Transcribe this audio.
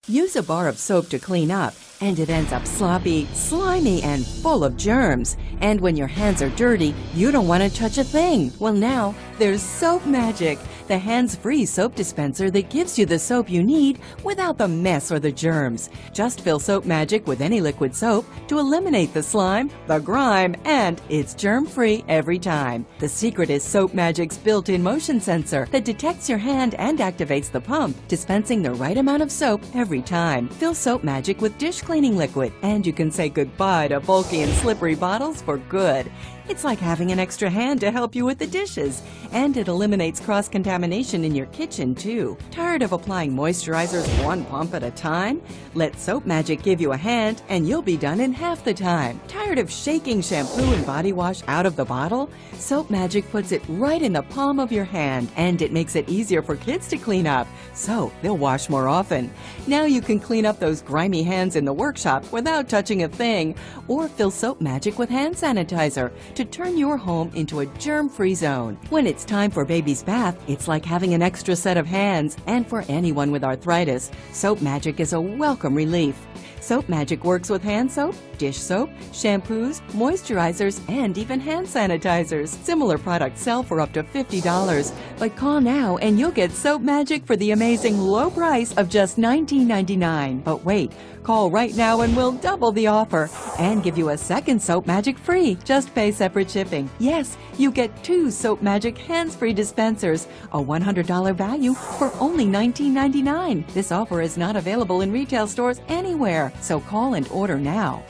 Use a bar of soap to clean up, and it ends up sloppy, slimy, and full of germs. And when your hands are dirty, you don't want to touch a thing. Well, now there's Soap Magic, the hands-free soap dispenser that gives you the soap you need without the mess or the germs. Just fill Soap Magic with any liquid soap to eliminate the slime, the grime, and it's germ-free every time. The secret is Soap Magic's built-in motion sensor that detects your hand and activates the pump, dispensing the right amount of soap every time. Fill Soap Magic with dish cleaning liquid, and you can say goodbye to bulky and slippery bottles for good. It's like having an extra hand to help you with the dishes, and it eliminates cross-contamination in your kitchen too. Tired of applying moisturizers one pump at a time? Let Soap Magic give you a hand and you'll be done in half the time. Tired of shaking shampoo and body wash out of the bottle? Soap Magic puts it right in the palm of your hand, and it makes it easier for kids to clean up, so they'll wash more often. Now you can clean up those grimy hands in the workshop without touching a thing, or fill Soap Magic with hand sanitizer to turn your home into a germ-free zone. When it's time for baby's bath, it's like having an extra set of hands, and for anyone with arthritis, Soap Magic is a welcome relief. Soap Magic works with hand soap, dish soap, shampoos, moisturizers, and even hand sanitizers. Similar products sell for up to $50, but call now and you'll get Soap Magic for the amazing low price of just $19.99. But wait, call right now and we'll double the offer and give you a second Soap Magic free. Just pay separate shipping. Yes, you get 2 Soap Magic hands-free dispensers, a $100 value for only $19.99. This offer is not available in retail stores anywhere, so call and order now.